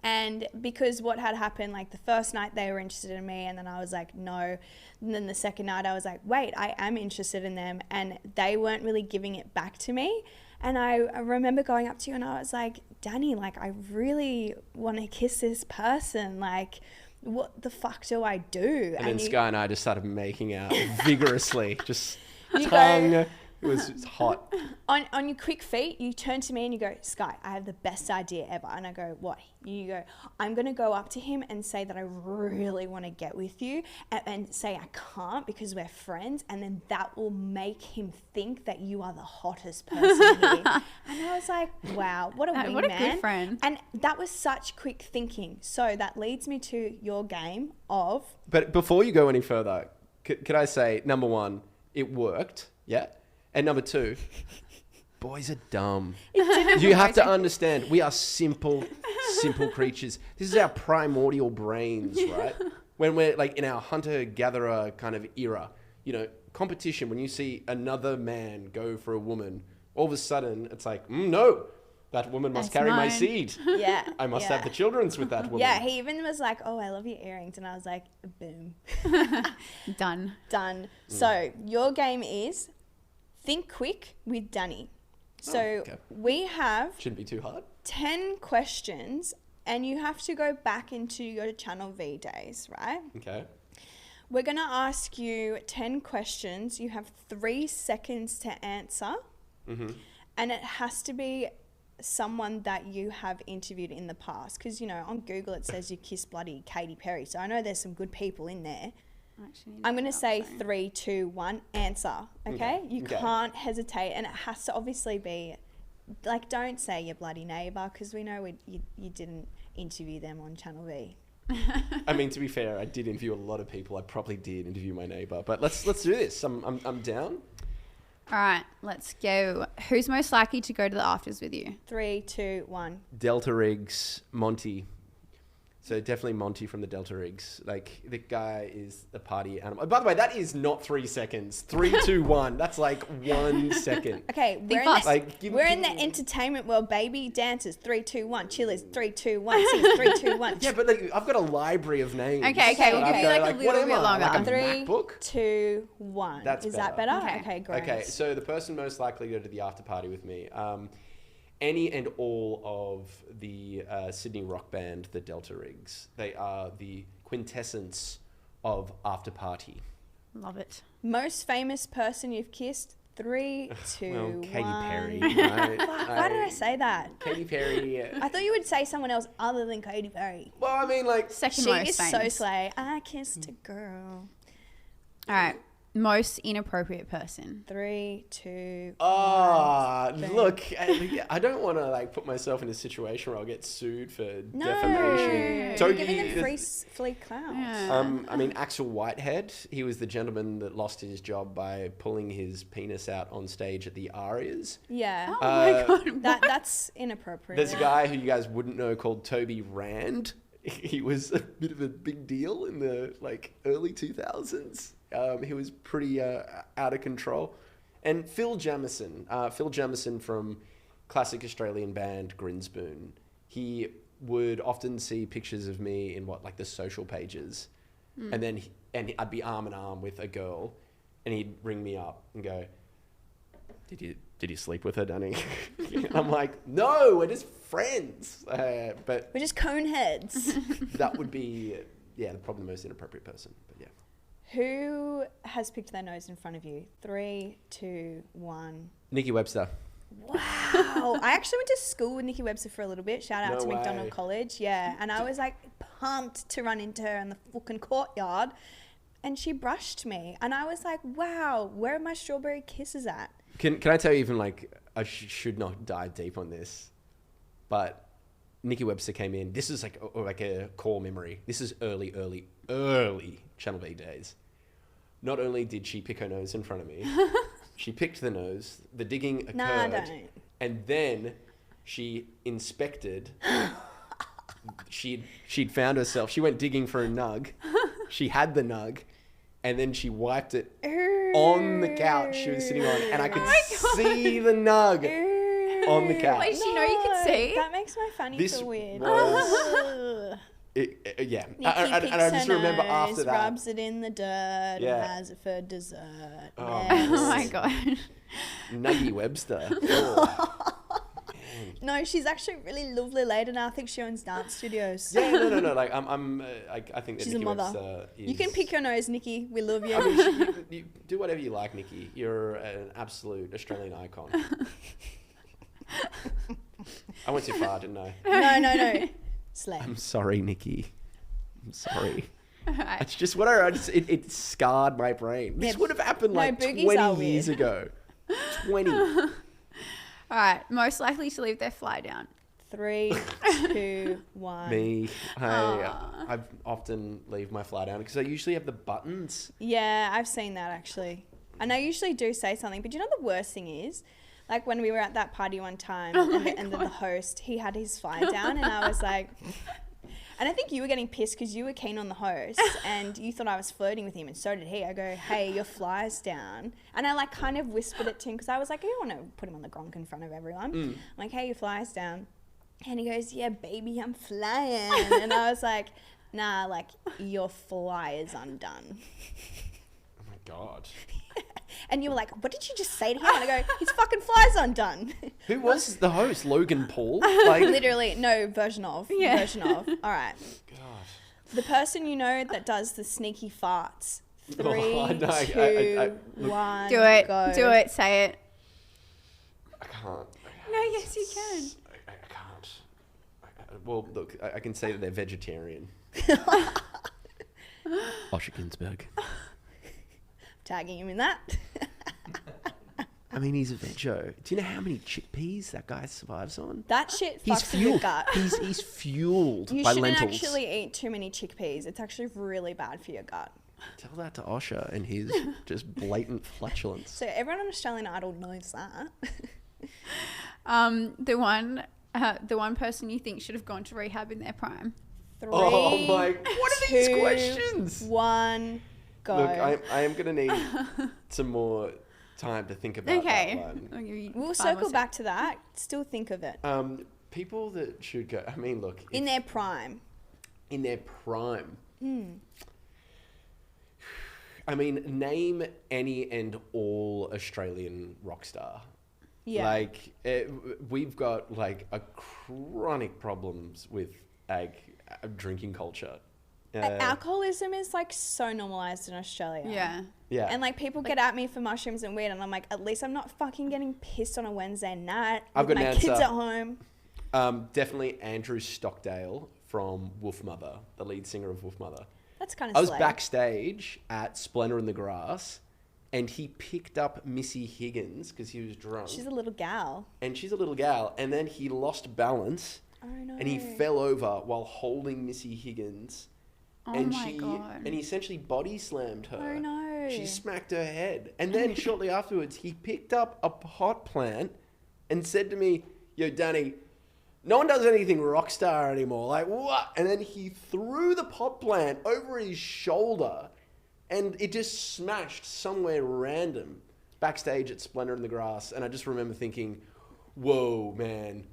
And because what had happened, like the first night they were interested in me and then I was like, no. And then the second night I was like, wait, I am interested in them. And they weren't really giving it back to me. And I remember going up to you and I was like, Danny, like, I really want to kiss this person. Like, what the fuck do I do? And then you, Skye and I just started making out vigorously, just You tongue. go- It was hot. on your quick feet, you turn to me and you go, Skye, I have the best idea ever. And I go, what? You go, I'm going to go up to him and say that I really want to get with you and say I can't because we're friends. And then that will make him think that you are the hottest person here. And I was like, wow, what a wingman. What a good friend. And that was such quick thinking. So that leads me to your game of... But before you go any further, could I say, number one, it worked, yeah? And number two, boys are dumb. You have to understand, we are simple creatures. This is our primordial brains, right? When we're like in our hunter-gatherer kind of era, you know, competition, when you see another man go for a woman, all of a sudden it's like, no, that woman must That's carry my mine. seed. Yeah. I must yeah. have the children's with that woman. Yeah, he even was like, oh, I love your earrings. And I was like, boom. Done. Done. So your game is think quick with Danny. So okay. we have Shouldn't be too hard. 10 questions and you have to go back into your Channel V days, right? Okay. We're going to ask you 10 questions. You have 3 seconds to answer. Mm-hmm. And it has to be someone that you have interviewed in the past. Because, you know, on Google it says you kissed bloody Katy Perry. So I know there's some good people in there. I'm going to say 3, 2, 1, answer. Okay? You Okay. can't hesitate. And it has to obviously be, like, don't say your bloody neighbour because we know you didn't interview them on Channel V. I mean, to be fair, I did interview a lot of people. I probably did interview my neighbour. But let's do this. I'm down. All right, let's go. Who's most likely to go to the afters with you? 3, 2, 1. Delta Rigs, Monty. So definitely Monty from the Delta Rigs. Like, the guy is a party animal. By the way, that is not 3 seconds. 3, 2, 1. That's like 1 second. Okay, we're, in fast. the, Like, we're in the entertainment world, baby. Dancers, 3, 2, 1. Chillers, 3, 2, 1. Singers, 3, 2, 1. Yeah, but like, I've got a library of names. Okay, Okay, we'll okay. give you like a what little am bit I, longer. like a 3, MacBook? 2, 1. That's Is that better. better? Okay. Okay, great. Okay, so the person most likely to go to the after party with me, any and all of the Sydney rock band, the Delta Rigs. They are the quintessence of after party. Love it. Most famous person you've kissed? 3, 2, Well, 1. Katy Perry, right? Why did I say that? Katy Perry. I thought you would say someone else other than Katy Perry. Well, I mean, like, Second She most is so famous. slay. I kissed a girl. All right, most inappropriate person. 3, 2. look, I don't want to like put myself in a situation where I'll get sued for No, defamation. you're giving them free clout. Yeah. I mean, Axel Whitehead, he was the gentleman that lost his job by pulling his penis out on stage at the Arias. Yeah. Oh my god. That's inappropriate. There's a guy who you guys wouldn't know called Toby Rand. He was a bit of a big deal in the like early 2000s. He was pretty out of control. And Phil Jamieson from classic Australian band Grinspoon. He would often see pictures of me in like the social pages, and then I'd be arm in arm with a girl, and he'd ring me up and go, "Did you sleep with her, Danny?" And I'm like, "No, we're just friends." But We're just cone heads. that would be probably the most inappropriate person. But yeah. Who has picked their nose in front of you? 3, 2, 1. Nikki Webster. Wow. I actually went to school with Nikki Webster for a little bit. Shout out No to way. McDonald College. Yeah. And I was like pumped to run into her in the fucking courtyard. And she brushed me. And I was like, wow, where are my strawberry kisses at? Can I tell you, even like, I should not dive deep on this, but Nikki Webster came in. This is like a core memory. This is early Channel V days. Not only did she pick her nose in front of me, she picked the nose, the digging occurred, Nah, don't. and then she inspected. She'd found herself. She went digging for a nug. She had the nug, and then she wiped it on the couch she was sitting on, and I could see the nug on the couch. Wait, did she know you could see? That makes my fanny This feel weird. was- Ugh. Yeah, Nikki and picks I just her remember nose, after that. rubs it in the dirt, Yeah. and has it for dessert. Oh, Yes. Oh my god. Nuggy Webster. Oh. No, she's actually really lovely lady now. I think she owns dance studios. Yeah, no. Like I think that She's a Nikki mother. Webster is... You can pick your nose, Nikki. We love you. I mean, you do whatever you like, Nikki. You're an absolute Australian icon. I went too far, didn't I? No. Slay. I'm sorry, Nikki. I'm sorry. Alright. It's just whatever. It scarred my brain. This would have happened like boogies 20 are years weird. ago. 20. All right. Most likely to leave their fly down. 3, 2, 1. Me. I often leave my fly down because I usually have the buttons. Yeah, I've seen that actually. And I usually do say something, but you know the worst thing is? Like when we were at that party one time and then the host, he had his fly down and I was like... And I think you were getting pissed because you were keen on the host and you thought I was flirting with him and so did he. I go, hey, your fly's down. And I like kind of whispered it to him because I was like, I don't want to put him on the gronk in front of everyone. I'm like, hey, your fly's down. And he goes, yeah, baby, I'm flying. And I was like, nah, like your fly is undone. Oh my God. And you were like, what did you just say to him? And I go, his fucking fly's undone. Who was the host? Logan Paul? Like, Literally, no, version of. Yeah. Version of. All right. God. The person you know that does the sneaky farts. 3, Oh, no, 2, 1, Do it. go. Do it. Say it. I can't. No, yes, you can. I can't. Well, look, I can say that they're vegetarian. Osher Ginsberg. Tagging him in that. I mean, he's a veggie. Do you know how many chickpeas that guy survives on? That shit He's fucks with your fueled. gut. He's fueled You by shouldn't lentils. actually eat too many chickpeas. It's actually really bad for your gut. Tell that to Osher and his just blatant flatulence. So everyone on Australian Idol knows that. The one person you think should have gone to rehab in their prime. 3, Oh my! What are these 2, questions? 1, go. Look, I am going to need some more time to think about Okay. that one. I'll give you We'll 5 circle more back to that. Still think of it. People that should go. I mean, look. In their prime. In their prime. I mean, name any and all Australian rock star. Yeah. Like, we've got like a chronic problems with drinking culture. Alcoholism is like so normalized in Australia. Yeah. Yeah. And like people get at me for mushrooms and weed, and I'm like, at least I'm not fucking getting pissed on a Wednesday night I've with got my an kids answer. at home. Definitely Andrew Stockdale from Wolfmother, the lead singer of Wolfmother. That's kind of I was slay. backstage at Splendor in the Grass, and he picked up Missy Higgins because he was drunk. She's a little gal. And she's a little gal, and then he lost balance, Oh no. and he fell over while holding Missy Higgins. Oh and my God. And he essentially body slammed her. Oh no. She smacked her head. And then shortly afterwards, he picked up a pot plant and said to me, yo, Danny, no one does anything rock star anymore. Like, what? And then he threw the pot plant over his shoulder and it just smashed somewhere random backstage at Splendor in the Grass. And I just remember thinking, whoa, man,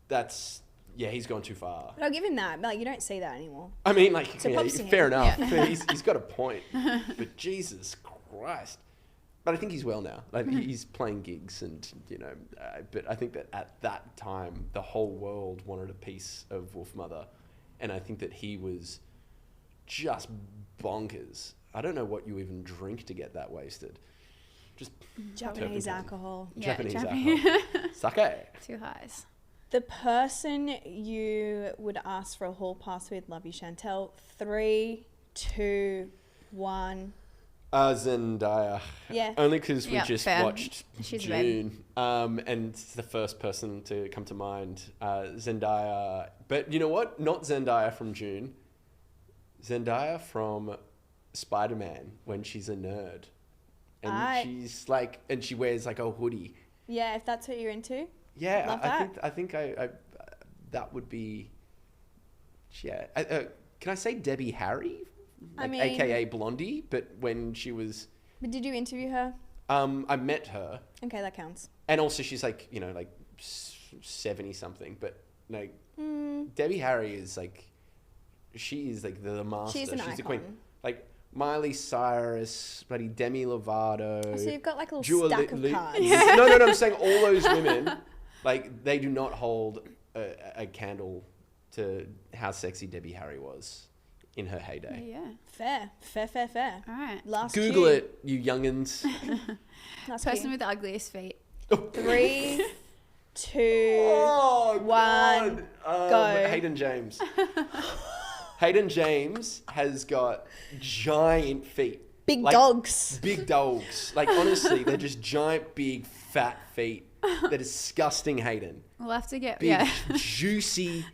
that's... Yeah, he's gone too far. But I'll give him that. Like, you don't see that anymore. I mean, like, So yeah, props to him. fair enough. Yeah. He's got a point. But Jesus Christ. But I think he's well now. Like, he's playing gigs and, you know, but I think that at that time, the whole world wanted a piece of Wolfmother. And I think that he was just bonkers. I don't know what you even drink to get that wasted. Just Japanese turpentine. alcohol. Yeah, Japanese Japanese. alcohol. Sake. 2 highs. The person you would ask for a hall pass with, love you, Chantel. 3, 2, 1. Zendaya. Yeah. Only because we Yeah, just fair. watched She's a babe. June. And it's the first person to come to mind. Zendaya. But you know what? Not Zendaya from June. Zendaya from Spider-Man when she's a nerd. And she's like, and she wears like a hoodie. Yeah, if that's what you're into. Yeah, Love I that. think I that would be. Yeah, can I say Debbie Harry? I mean- AKA Blondie, but when she was, But did you interview her? I met her, Okay, that counts. and also she's like, you know, like 70 something, but like Mm, Debbie Harry is like, she is like the master. She's an the queen. icon. Like Miley Cyrus, bloody Demi Lovato. so you've got like a little Dua stack of Li- cards. No, I'm saying all those women. Like, they do not hold a candle to how sexy Debbie Harry was in her heyday. Yeah. Fair. All right. Last Google cue. it, you youngins. Last Person cue. with the ugliest feet. 3, 2, Oh, 1, go. Hayden James. Hayden James has got giant feet. Big Like, dogs. Big dogs. Like, honestly, they're just giant, big, fat feet. They're disgusting, Hayden. We'll have to get, Big, juicy,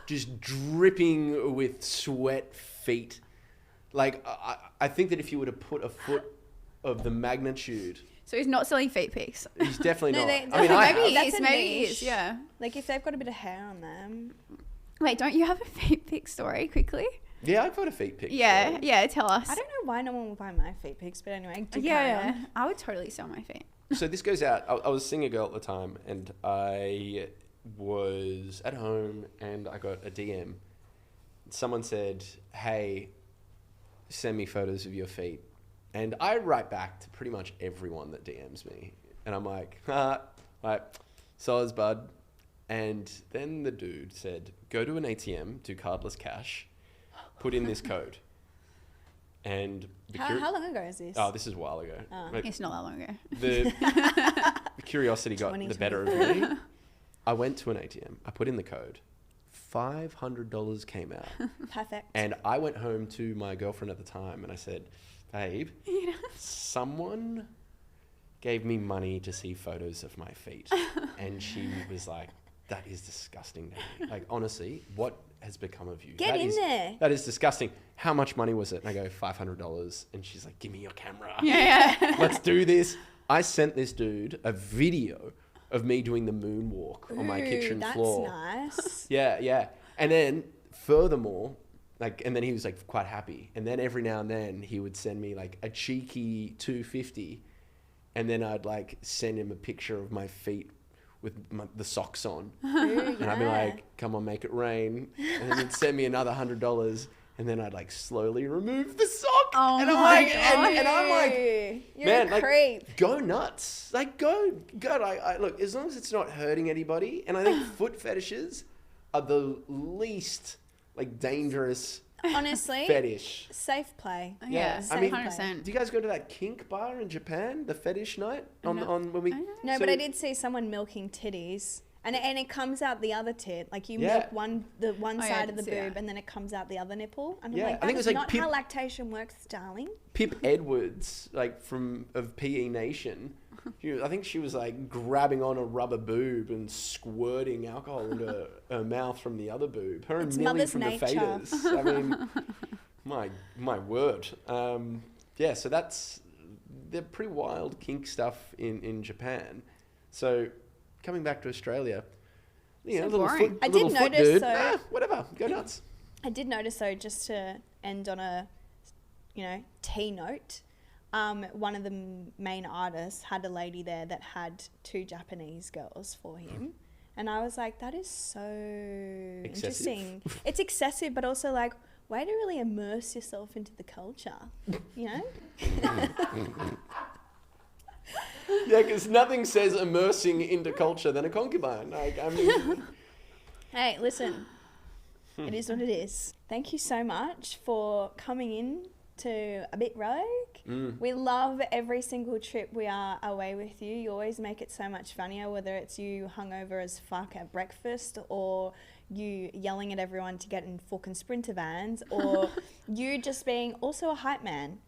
just dripping with sweat feet. Like, I think that if you were to put a foot of the magnitude, So he's not selling feet pics. he's definitely No, not. they- I mean, I Maybe have. he That's is. a Maybe he niche. is. Yeah. Like if they've got a bit of hair on them. Wait, don't you have a feet pic story quickly? Yeah, I've got a feet pic. Yeah. Yeah. Tell us. I don't know why no one will buy my feet pics, but anyway, do carry on. Yeah. I would totally sell my feet. So this goes out. I was seeing a girl at the time, and I was at home, and I got a DM. Someone said, "Hey, send me photos of your feet," and I write back to pretty much everyone that DMs me, and I'm like, like, soz bud. And then the dude said, "Go to an ATM, do cardless cash, put in this code." And How long ago is this? Oh, this is a while ago. But It's not that long ago. the curiosity got the better of me. I went to an ATM. I put in the code. $500 came out. Perfect. And I went home to my girlfriend at the time and I said, "Babe, someone gave me money to see photos of my feet." And she was like, "That is disgusting, Danny. Like, honestly, what has become of you? Get in there. That is disgusting. How much money was it?" And I go, $500. And she's like, "Give me your camera. Yeah. Let's do this." I sent this dude a video of me doing the moonwalk on my kitchen that's floor. nice. Yeah. And then furthermore, like, and then he was like quite happy. And then every now and then he would send me like a cheeky $250, and then I'd like send him a picture of my feet with the socks on. And I'd be like, "Come on, make it rain." And then he'd send me another $100, and then I'd like slowly remove the sock. Oh and I'm my like, and I'm like, You're man, a like, creep. go nuts. Like, go. I look, as long as it's not hurting anybody. And I think foot fetishes are the least like dangerous Honestly, fetish. safe play. Yeah. I mean, 100%. Do you guys go to that kink bar in Japan, the fetish night on when we? No, so- but I did see someone milking titties. And it comes out the other tit. Like you Yeah. milk the one yeah, I side of did the see boob that. and then it comes out the other nipple. And Yeah, I'm I like, think it was that's like not Pip- how lactation works, darling. Pip Edwards, like of PE Nation, I think she was like grabbing on a rubber boob and squirting alcohol into her mouth from the other boob. Her and It's Millie mother's from nature. the Faders. I mean, my word. Yeah, so they're pretty wild kink stuff in Japan. So coming back to Australia, you know, So little boring. foot, I did little foot notice, dude. though- Whatever, go nuts. I did notice though, just to end on a, T note, one of the main artists had a lady there that had 2 Japanese girls for him. And I was like, that is so interesting. It's excessive, but also like, way to really immerse yourself into the culture, you know? Yeah, because nothing says immersing into culture than a concubine. Like, I mean, Hey, listen, it is what it is. Thank you so much for coming in to A Bit Rogue. We love every single trip we are away with you. You always make it so much funnier, whether it's you hungover as fuck at breakfast or you yelling at everyone to get in fucking Sprinter vans or you just being also a hype man.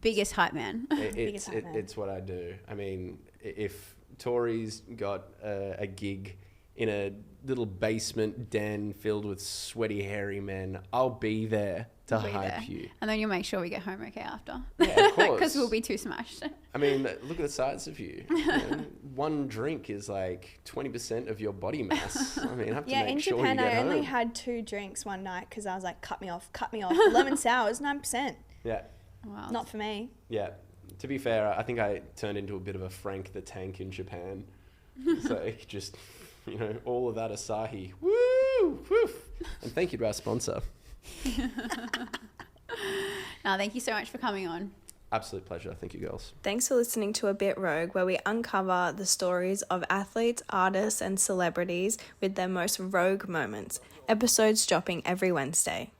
Biggest hype man. it's what I do. I mean, if Tori's got a gig in a little basement den filled with sweaty, hairy men, I'll be there to Be hype there. you. And then you'll make sure we get home okay after. Yeah, of course. Because we'll be too smashed. I mean, look at the size of you. You know, one drink is like 20% of your body mass. I mean, I have to Yeah, make in sure Japan, you get I only home. had 2 drinks one night because I was like, cut me off. Lemon sour is 9%. Yeah, Wow. Not for me. yeah. To be fair, I think I turned into a bit of a Frank the Tank in Japan. So just, you know, all of that Asahi. Woo! Woof! And thank you to our sponsor. No, thank you so much for coming on. Absolute pleasure. Thank you, girls. Thanks for listening to A Bit Rogue, where we uncover the stories of athletes, artists, and celebrities with their most rogue moments. Episodes dropping every Wednesday.